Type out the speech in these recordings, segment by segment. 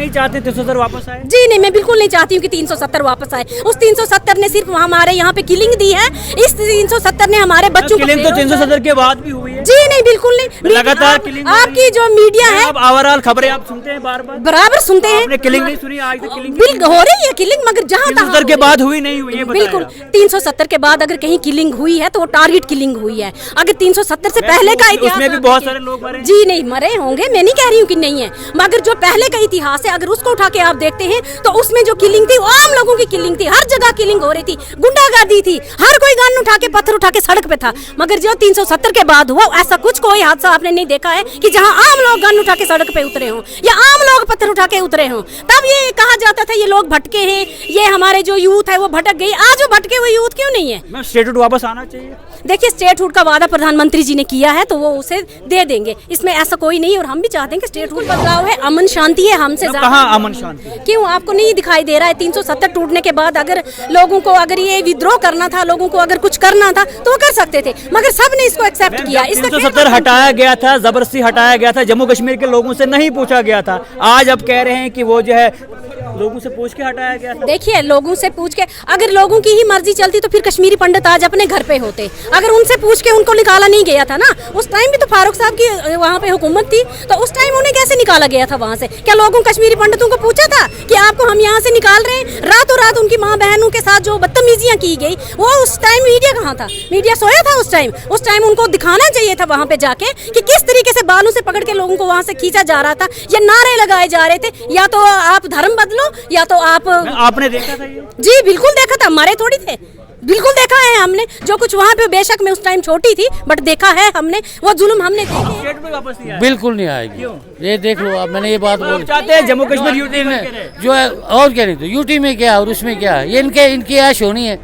नहीं चाहते 370 वापस आए? जी नहीं, मैं बिल्कुल नहीं चाहती हूँ कि 370 वापस आए। उस 370 ने सिर्फ हमारे यहाँ पे किलिंग दी है। इस 370 ने हमारे बच्चों को किलिंग तो 370 के बाद भी हुई है। जी नहीं, बिल्कुल नहीं। लगातार किलिंग आपकी जो मीडिया है, अब ओवरऑल खबरें आप सुनते हैं बार बार, बराबर सुनते हैं। आपने किलिंग नहीं सुनी आज तक? किलिंग बिल्कुल हो रही है किलिंग, मगर जहाँ 370 के बाद हुई नहीं हुई, ये बिल्कुल 370 के बाद अगर कहीं किलिंग हुई है तो वो टारगेट किलिंग हुई है। अगर 370 से पहले का इतिहास, उसमें भी बहुत सारे लोग मरे। जी नहीं, मरे होंगे, मैं नहीं कह रही हूँ कि नहीं है, मगर जो पहले का इतिहास है अगर उसको उठा के आप देखते हैं तो उसमें जो किलिंग थी वो आम लोगों की किलिंग थी। हर जगह किलिंग हो रही थी, गुंडागर्दी थी, हर कोई गन उठा के पत्थर उठा के सड़क पे था। मगर जो 370 के बाद हुआ ऐसा कुछ कोई हादसा आपने नहीं देखा है कि जहां आम लोग गन उठा के सड़क पे उतरे हों या आम लोग पत्थर उठा के उतरे हों। तब ये कहा जाता था ये लोग भटके हैं, ये हमारे जो यूथ है वो भटक गई। आज वो भटके हुए यूथ क्यों नहीं है? मैं स्टेटहुड वापस आना चाहिए। देखिए, स्टेटहुड का वादा प्रधानमंत्री जी ने किया है तो वो उसे दे देंगे, इसमें ऐसा कोई नहीं। और हम भी चाहते हैं कि स्टेटहुड बदलाव है, अमन शांति है, हमसे कहाँ अमन शांति? क्यों आपको नहीं दिखाई दे रहा है? 370 टूटने के बाद अगर लोगों को अगर ये विद्रोह करना था, लोगों को अगर कुछ करना था तो वो कर सकते थे, मगर सबने इसको एक्सेप्ट किया। 370 हटाया गया था, जबरदस्ती हटाया गया था, जम्मू कश्मीर के लोगों से नहीं पूछा गया था। आज अब कह रहे हैं कि वो जो है लोगों से पूछ के हटाया गया था। देखिए, लोगों से पूछ के, अगर लोगों की ही मर्जी चलती तो फिर कश्मीरी पंडित आज अपने घर पे होते। अगर उनसे पूछ के उनको निकाला नहीं गया था ना, उस टाइम भी तो फारूक साहब की वहाँ पे हुकूमत थी, तो उस टाइम उन्हें कैसे निकाला गया था वहाँ से? क्या लोगों कश्मीरी पंडितों को पूछा था कि आपको हम यहाँ से निकाल रहे हैं? रातों रात उनकी माँ बहनों के साथ जो बदतमीजियाँ की गई, वो उस टाइम मीडिया कहाँ था? मीडिया सोया था उस टाइम। उस टाइम उनको दिखाना चाहिए था वहाँ पे जाके कि किस तरीके से बालों से पकड़ के लोगों को वहाँ से खींचा जा रहा था, या नारे लगाए जा रहे थे, या तो आप धर्म बदलो या तो आपने देखा था ये? जी बिल्कुल देखा था, मरे थोड़ी थे, बिल्कुल देखा है हमने जो कुछ वहाँ पे। बेशक मैं उस टाइम छोटी थी बट देखा है हमने, वो जुल्म हमने देखे। बिल्कुल नहीं आएगी, ये देख लो आप, मैंने ये बात बोली। चाहते हैं जम्मू कश्मीर यूटी में जो है, और क्या नहीं तो यूटी में क्या और उसमें क्या है? ये इनकी ऐश होनी है।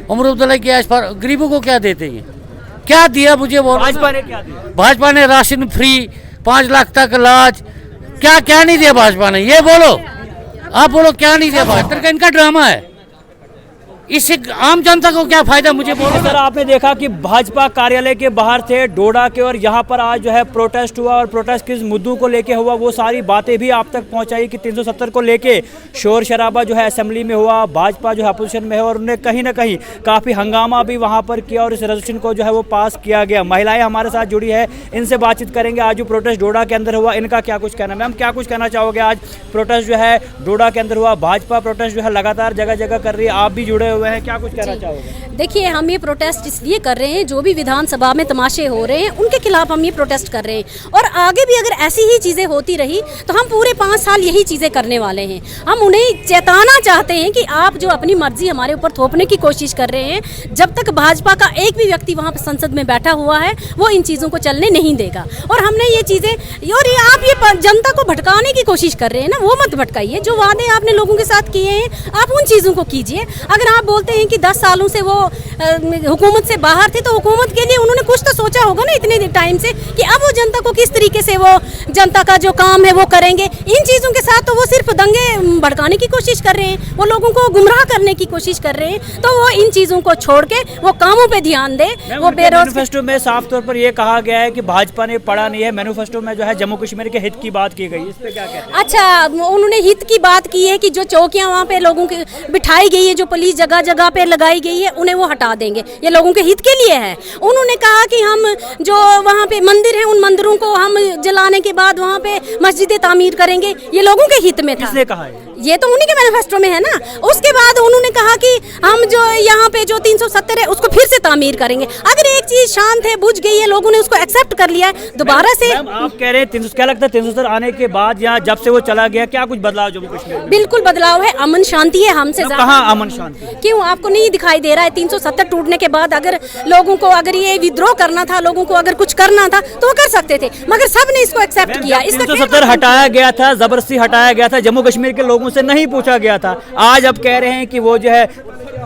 उमर अब्दुल्ला की ऐश पर गरीबों को क्या देते हैं? क्या दिया मुझे बोलो? भाजपा ने क्या दिया? भाजपा ने राशन फ्री, 5 लाख तक इलाज, क्या क्या नहीं दिया भाजपा ने? ये बोलो, आप बोलो क्या नहीं दिया भाजपा का? इनका ड्रामा है, इससे आम जनता को क्या फायदा? मुझे बोलो। सर, आपने देखा कि भाजपा कार्यालय के बाहर थे डोडा के, और यहाँ पर आज जो है प्रोटेस्ट हुआ, और प्रोटेस्ट किस मुद्दों को लेके हुआ वो सारी बातें भी आप तक पहुँचाई कि 370 को लेके शोर शराबा जो है असेंबली में हुआ, भाजपा जो है अपोजिशन में है, और उन्हें कहीं ना कहीं काफ़ी हंगामा भी वहाँ पर किया, और इस रेजोल्यूशन को जो है वो पास किया गया। महिलाएं हमारे साथ जुड़ी है, इनसे बातचीत करेंगे। आज जो प्रोटेस्ट डोडा के अंदर हुआ, इनका क्या कुछ कहना? मैम, क्या कुछ कहना चाहोगे? आज प्रोटेस्ट जो है डोडा के अंदर हुआ, भाजपा प्रोटेस्ट जो है लगातार जगह जगह कर रही है, आप भी जुड़े हुए हैं, क्या कुछ कहना? देखिए, हम ये प्रोटेस्ट इसलिए कर रहे हैं, जो भी विधानसभा में तमाशे हो रहे हैं उनके खिलाफ हम ये प्रोटेस्ट कर रहे हैं, और आगे भी अगर ऐसी ही चीज़ें होती रही तो हम पूरे 5 साल यही चीज़ें करने वाले हैं। हम उन्हें चेताना चाहते हैं कि आप जो अपनी मर्जी हमारे ऊपर थोपने की कोशिश कर रहे हैं, जब तक भाजपा का एक भी व्यक्ति वहाँ पर संसद में बैठा हुआ है वो इन चीज़ों को चलने नहीं देगा। और हमने ये चीज़ें, और ये आप ये जनता को भटकाने की कोशिश कर रहे हैं ना, वो मत भटकाइए। जो वादे आपने लोगों के साथ किए हैं आप उन चीज़ों को कीजिए। अगर आप बोलते हैं कि 10 सालों से वो हुकूमत से बाहर थे, तो हुकूमत के लिए उन्होंने कुछ तो सोचा होगा ना इतने टाइम से कि अब वो जनता को किस तरीके से वो जनता का जो काम है वो करेंगे। इन चीज़ों के साथ तो वो सिर्फ दंगे भड़काने की कोशिश कर रहे हैं, वो लोगों को गुमराह करने की कोशिश कर रहे हैं। तो वो इन चीज़ों को छोड़ के वो कामों पे ध्यान दे। वो मैनिफेस्टो में साफ तौर पर ये कहा गया है कि भाजपा ने पढ़ा नहीं है, मैनिफेस्टो में जो है जम्मू कश्मीर के हित की बात की गई, इस पे क्या कहते हैं? अच्छा, उन्होंने हित की बात की है कि जो चौकियां वहाँ पे लोगों की बिठाई गई है, जो पुलिस जगह जगह पे लगाई गई है, उन्हें वो हटा देंगे। ये लोगों के हित के लिए है। उन्होंने कहा कि हम जो वहाँ पे मंदिर हैं उन मंदिरों को हम जलाने के बाद वहाँ पे मस्जिदें तामीर करेंगे, ये लोगों के हित में था। किसने कहा है? ये तो उन्हीं के मैनिफेस्टो में है ना। उसके बाद उन्होंने कहा कि हम जो यहाँ पे जो 370 है उसको फिर से तामीर करेंगे। अगर एक चीज शांत है, बुझ गई है, लोगों ने उसको एक्सेप्ट कर लिया है, दोबारा से आप कह रहे हैं क्या लगता है 370 आने के बाद या जब से वो चला गया क्या कुछ बदलाव जम्मू कश्मीर में? बिल्कुल बदलाव है, अमन शांति है, हमसे कहाँ अमन शांति? क्यों आपको नहीं दिखाई दे रहा है? 370 टूटने के बाद अगर लोगों को अगर ये विद्रोह करना था, लोगों को अगर कुछ करना था तो वो कर सकते थे, मगर सबने इसको एक्सेप्ट किया। 370 हटाया गया था, जबरदस्ती हटाया गया था, जम्मू कश्मीर के लोगों से नहीं पूछा गया था। आज अब कह रहे हैं कि वो जो है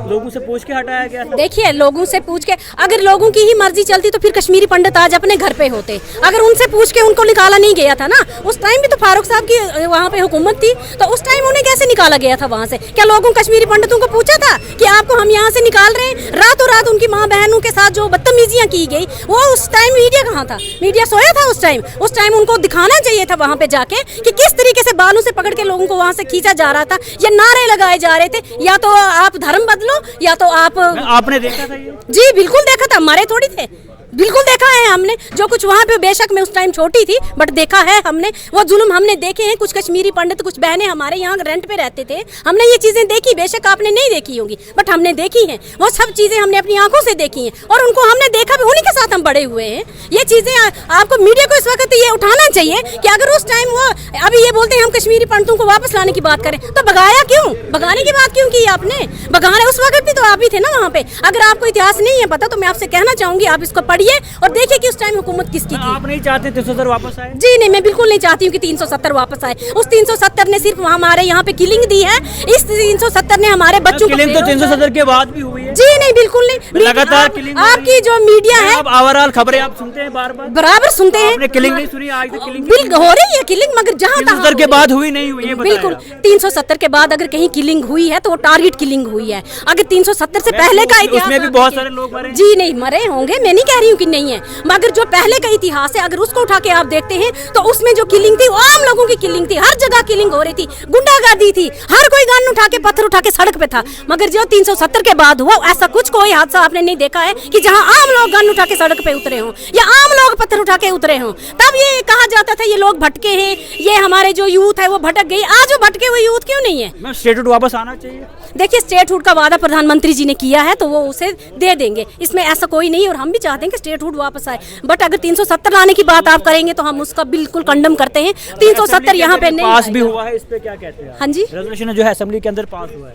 लोगों से पूछ के हटाया गया था। देखिए, लोगों से पूछ के, अगर लोगों की ही मर्जी चलती तो फिर कश्मीरी पंडित आज अपने घर पे होते। अगर उनसे पूछ के उनको निकाला नहीं गया था ना, उस टाइम भी तो फारूक साहब की वहाँ पे हुकूमत थी, तो उस टाइम उन्हें कैसे निकाला गया था वहाँ से? क्या लोगों कश्मीरी पंडितों को पूछा था कि आपको हम यहाँ से निकाल रहे हैं? रातों रात उनकी माँ बहनों के साथ जो बदतमीजियाँ की गई, वो उस टाइम मीडिया कहाँ था? मीडिया सोया था उस टाइम? उस टाइम उनको दिखाना चाहिए था वहाँ पे जाके कि किस तरीके से बालों से पकड़ के लोगों को वहाँ से खींचा जा रहा था, या नारे लगाए जा रहे थे, या तो आप धर्म बदलो या तो आप। आपने देखा था ये? जी बिल्कुल देखा था, हमारे थोड़ी थे, बिल्कुल देखा है हमने जो कुछ वहाँ पे। बेशक मैं उस टाइम छोटी थी, बट देखा है हमने, वो जुल्म हमने देखे हैं। कुछ कश्मीरी पंडित, कुछ बहनें हमारे यहाँ रेंट पे रहते थे, हमने ये चीजें देखी। बेशक आपने नहीं देखी होंगी, बट हमने देखी हैं। वो सब चीजें हमने अपनी आंखों से देखी हैं, और उनको हमने देखा भी, उन्हीं के साथ हम बड़े हुए हैं। ये चीजें आपको मीडिया को इस वक्त ये उठाना चाहिए कि अगर उस टाइम वो अभी ये बोलते हैं हम कश्मीरी पंडितों को वापस लाने की बात करें, तो भगाया क्यों? भगाने की बात क्यों की आपने? भगाने उस वक्त भी तो आप ही थे ना वहाँ पे। अगर आपको इतिहास नहीं है पता, तो मैं आपसे कहना चाहूंगी आप इसको पढ़िए और देखिए कि उस टाइम हुकूमत किसकी थी। आप नहीं चाहते 370 वापस आए? जी नहीं, मैं बिल्कुल नहीं चाहती हूँ कि 370 वापस आए। उस 370 ने सिर्फ हमारे यहाँ पे किलिंग दी है। इस 370 ने हमारे बच्चों को किलिंग तो 370 के बाद भी हुई है। जी नहीं, बिल्कुल नहीं। लगातार किलिंग आपकी जो मीडिया है, आप ओवरऑल खबरें आप सुनते हैं बार बार? बराबर सुनते हैं। आपने किलिंग नहीं सुनी आज तक? किलिंग बिल्कुल हो रही है किलिंग, मगर जहाँ 370 के बाद हुई नहीं हुई है? बिल्कुल 370 के बाद अगर कहीं किलिंग हुई है तो वो टारगेट किलिंग हुई है। अगर 370 से पहले का इतिहास, उसमें भी बहुत सारे लोग मरे। जी नहीं मरे होंगे, मैं नहीं कह रही हूँ कि नहीं है, मगर जो पहले का इतिहास है अगर उसको उठा के आप देखते हैं तो उसमें जो किलिंग थी वो आम लोगों की किलिंग थी। हर जगह किलिंग हो रही थी, गुंडागर्दी थी, हर कोई गन उठा के पत्थर उठा के सड़क पे था। मगर जो 370 के बाद हुआ, ऐसा कुछ कोई हादसा आपने नहीं देखा है कि जहां आम लोग गन उठा के सड़क पे उतरे हों या आम लोग पत्थर उठा के उतरे हों। तब ये कहा जाता था ये लोग भटके हैं, ये हमारे जो यूथ है वो भटक गई। आज वो भटके हुए यूथ क्यों नहीं है? स्टेटहुड वापस आना चाहिए। देखिए, स्टेटहुड का वादा प्रधानमंत्री जी ने किया है तो वो उसे दे देंगे, इसमें ऐसा कोई नहीं। और हम भी चाहते हैं कि स्टेटहुड वापस आए, बट अगर 370 लाने की बात आप करेंगे तो हम उसका बिल्कुल कंडम करते हैं। 370 यहाँ पे नहीं पास भी हुआ है, इस पे क्या कहते हैं? हाँ जी, रेजोल्यूशन जो है असेंबली के अंदर पास हुआ है।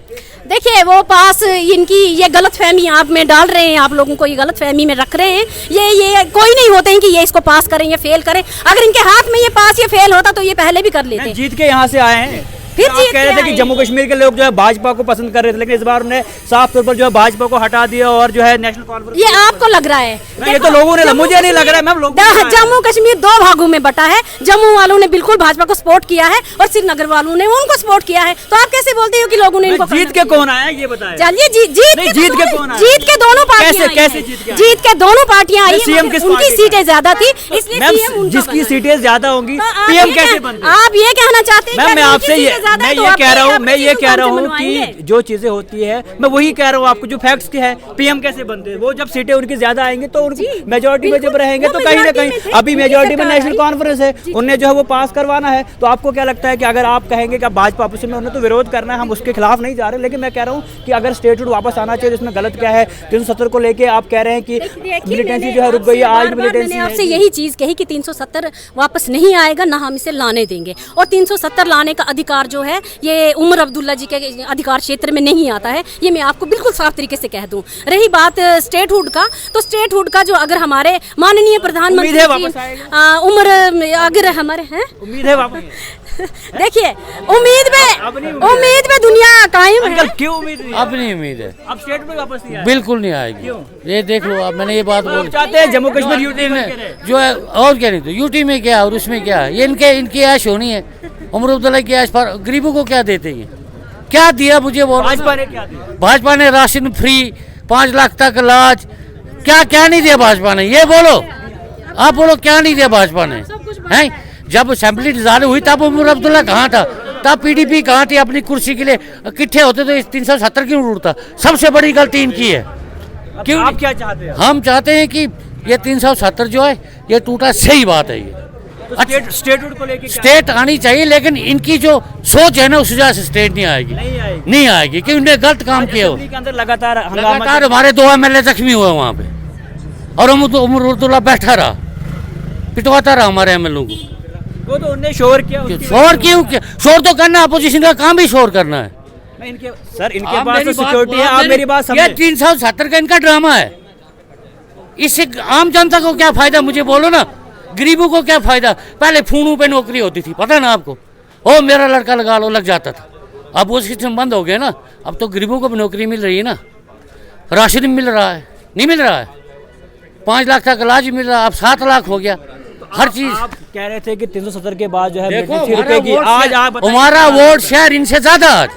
देखिए वो पास, इनकी ये गलतफहमी आप में डाल रहे हैं, आप लोगों को ये गलतफहमी में रख रहे हैं। ये कोई नहीं होते हैं कि ये इसको पास करें या फेल करें। अगर इनके हाथ में ये पास या फेल होता तो ये पहले भी कर लेते। जीत के यहाँ से आए हैं, फिर आप जीत कह रहे थे कि जम्मू कश्मीर के लोग जो है भाजपा को पसंद कर रहे थे, लेकिन इस बार उन्हें साफ तौर पर जो है भाजपा को हटा दिया और जो है नेशनल कॉन्फ्रेंस। ये आपको लग रहा है? ये तो लोगों ने, मुझे नहीं लग रहा है मैम। जम्मू कश्मीर दो भागों में बटा है। जम्मू वालों ने बिल्कुल भाजपा को सपोर्ट किया है और श्रीनगर वालों ने उनको सपोर्ट किया है। तो आप कैसे बोलते हो कि लोगों ने इनको? जीत के कौन आया ये बताएं? चलिए, जीत के कौन आया? जीत के दोनों पार्टियां। कैसे जीत के दोनों पार्टियां आई? सीएम किस उनकी सीटें ज्यादा थी, इसलिए मैम सीएम उनका जिसकी बना। सीटें ज्यादा होंगी तो पीएम कैसे बनते? आप ये कहना चाहते हैं? मैम मैं आपसे ये मैं मैं ये कह रहा हूँ कि जो चीजें होती है मैं वही कह रहा हूँ आपको, जो फैक्ट्स के है पीएम कैसे बनते हैं। वो जब सीटें उनकी ज्यादा आएंगी तो उनकी मेजोरिटी में जब रहेंगे तो कहीं ना कहीं, अभी मेजोरिटी में नेशनल कॉन्फ्रेंस है, उन्हें जो है वो पास करवाना है। तो आपको क्या लगता है कि अगर आप कहेंगे कि भाजपा आपस में उन्हें तो विरोध करना है, हम उसके खिलाफ नहीं जा रहे, लेकिन मैं कह रहा हूँ कि अगर स्टेटहुड वापस आना चाहिए, इसमें गलत क्या है? 370 को लेके आप कह रहे हैं कि मिलिटेंसी जो है रुक गई है। आज मिलिटेंसी आपसे यही चीज कही कि 370 वापस नहीं आएगा, ना हम इसे लाने देंगे। और 370 लाने का अधिकार जो है ये उमर अब्दुल्ला जी के अधिकार क्षेत्र में नहीं आता है, ये मैं आपको बिल्कुल साफ तरीके से कह दूं। रही बात स्टेटहुड का, तो स्टेटहुड का जो अगर हमारे माननीय प्रधानमंत्री उमर अगर हमारे हैं, उम्मीद है वापस। देखिए उम्मीद में दुनिया कायम है। क्यों उम्मीद नहीं? अब नहीं उम्मीद है, अब स्टेट में वापस नहीं आएगा? बिल्कुल नहीं आएगी। ये देख लो, अब मैंने ये बात बोली। चाहते हैं जम्मू कश्मीर यूटी में जो है, और क्या नहीं तो यूटी में क्या और उसमें क्या, ये इनकी ऐश होनी है। उमर अब्दुल्ला की ऐश पर गरीबों को क्या देते हैं? क्या दिया मुझे बोलो? भाजपा ने क्या दिया? भाजपा ने राशन फ्री, 5 लाख तक इलाज, क्या नहीं दिया भाजपा ने? ये बोलो, आप बोलो क्या नहीं दिया भाजपा ने? हैं, जब असेंबली डिजाइन हुई तब उमर अब्दुल्ला कहाँ था? तब पीडीपी कहाँ थी? अपनी कुर्सी के लिए इकट्ठे होते तो 370 क्यों उड़ता? सबसे बड़ी गलती इनकी है। क्यों? आप क्या चाहते हैं? हम चाहते हैं कि ये 370 जो है ये टूटा, सही बात है। ये तो स्टेटहुड को लेके स्टेट आनी चाहिए, लेकिन इनकी जो सोच है ना उस वजह से स्टेट नहीं आएगी। नहीं आएगी क्योंकि उन्हें गलत काम किया हो। के अंदर लगातार हमारे 2 MLA जख्मी हुए वहाँ पे, और उमर अब्दुल्ला बैठा रहा, पिटवाता रहा हमारे MLA को। वो तो उन्हें शोर किया। शोर क्यों किया? शोर तो करना, अपोजिशन का काम भी शोर करना है। सर इनके पास तो सिक्योरिटी है, आप मेरी बात समझे। 370 का इनका ड्रामा है, इससे आम जनता को क्या फायदा? मुझे बोलो ना, गरीबों को क्या फायदा? पहले फोनों पे नौकरी होती थी, पता ना आपको? ओ मेरा लड़का लगा लो, लग जाता था। अब वो सिस्टम बंद हो गया ना, अब तो गरीबों को भी नौकरी मिल रही है ना। राशन मिल रहा है, नहीं मिल रहा है। 5 लाख तक इलाज मिल रहा है, अब 7 लाख हो गया। हर चीज आप कह रहे थे कि 370 के बाद जो है देखो, मिलनी 30 रुपए की, आज आप बताइए। हमारा वोट शेयर इनसे ज्यादा आज।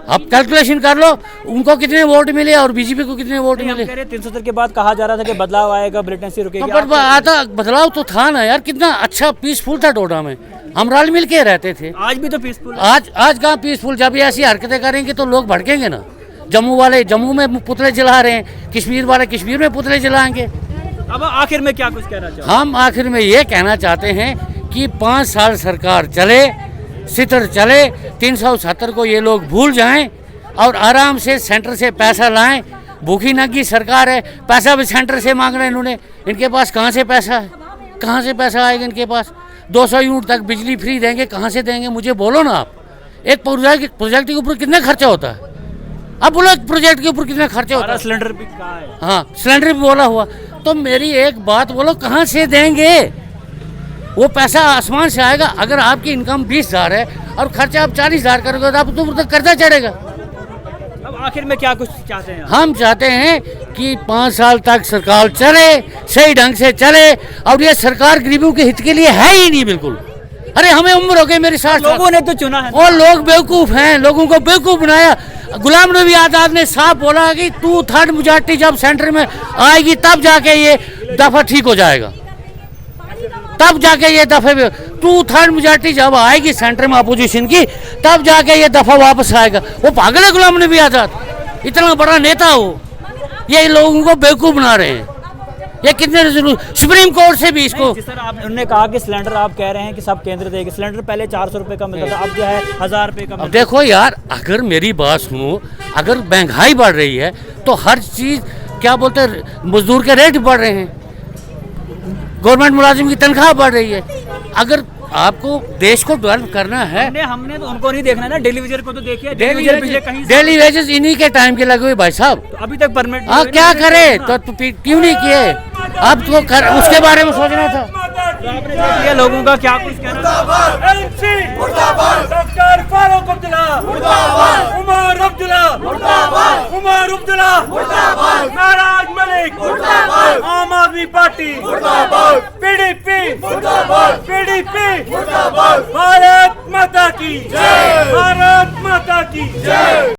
अब कैलकुलेशन कर लो उनको कितने वोट मिले और बीजेपी को कितने वोट नहीं, हम मिले। कह रहे 370 के बाद कहा जा रहा था कि बदलाव आएगा, मिलिटेंसी रुकेगी। पर आता बदलाव तो था ना यार, कितना अच्छा पीसफुल था डोडा में, हम रल मिल के रहते थे। आज भी तो पीसफुल है। आज कहाँ पीसफुल, जब ये ऐसी हरकतें करेंगे तो लोग भड़केंगे ना। जम्मू वाले जम्मू में पुतले जला रहे हैं, कश्मीर वाले कश्मीर में पुतले जलाएंगे। अब आखिर में क्या कुछ कहना चाहते हम आखिर में ये कहना चाहते हैं कि 5 साल सरकार चले, सितर चले, 370 को ये लोग भूल जाएं और आराम से सेंटर से पैसा लाएं। भूखी नंगी सरकार है, पैसा भी सेंटर से मांग रहे हैं इन्होंने। इनके पास कहाँ से पैसा है, कहाँ से पैसा आएगा इनके पास? 200 यूनिट तक बिजली फ्री देंगे, कहाँ से देंगे मुझे बोलो ना आप। एक प्रोजेक्ट के ऊपर कितना खर्चा होता है? अब बोलो प्रोजेक्ट के ऊपर कितना खर्चा होता है? सिलेंडर भी कहा है। हाँ, सिलेंडर भी बोला हुआ। तो मेरी एक बात बोलो, कहाँ से देंगे? वो पैसा आसमान से आएगा? अगर आपकी इनकम 20,000 है और खर्चा आप 40,000 करोगे तो आप तो कर्जा चढ़ेगा। अब आखिर में क्या कुछ चाहते हैं? हम चाहते हैं कि 5 साल तक सरकार चले, सही ढंग से चले। और ये सरकार गरीबों के हित के लिए है ही नहीं बिल्कुल। अरे हमें उम्र हो गई मेरी 60 साल। लोगों ने तो चुना है। और लोग बेवकूफ़ हैं, लोगों को बेवकूफ़ बनाया। गुलाम नबी आज़ाद ने साफ बोला कि 2/3 मेजॉरिटी जब सेंटर में आएगी तब जाके ये दफा ठीक हो जाएगा, तब जाके ये दफे 2/3 मेजॉरिटी जब आएगी सेंटर में अपोजिशन की तब जाके ये दफा वापस आएगा। वो पागल है गुलाम नबी आज़ाद, इतना बड़ा नेता हो, ये लोगों को बेवकूफ़ बना रहे हैं। ये कितने सुप्रीम कोर्ट से भी इसको सर आप उन्होंने कहा कि सिलेंडर आप कह रहे हैं कि सब केंद्र देंगे। सिलेंडर पहले 400 रुपए का मिलता था, अब जो है 1000 रुपए का अब मिलता है। देखो यार, अगर मेरी बात सुनो, अगर महंगाई बढ़ रही है तो हर चीज़ क्या बोलते हैं, मजदूर के रेट बढ़ रहे हैं, गवर्नमेंट मुलाजिम की तनख्वाह बढ़ रही है। अगर आपको देश को डेवलप करना है, हमने तो उनको नहीं देखना है ना, डेली वेजर को तो देखिए। डेली वेजेस इन्हीं के टाइम के लगे हुए भाई साहब। तो अभी तक परमिट हाँ, क्या करे तो क्यों नहीं किए? अब तो उसके बारे में सोचना था। तो आपने देख लिया लोगों का क्या कुछ कहना था। डॉक्टर फारूक अब्दुल्ला मुर्दाबाद, उमर अब्दुल्ला मुर्दाबाद, उमर अब्दुल्ला मुर्दाबाद, नाराज मलिक मुर्दाबाद, आम आदमी पार्टी मुर्दाबाद, पीडीपी मुर्दाबाद, पीडीपी मुर्दाबाद, भारत माता की जय, भारत माता की जय।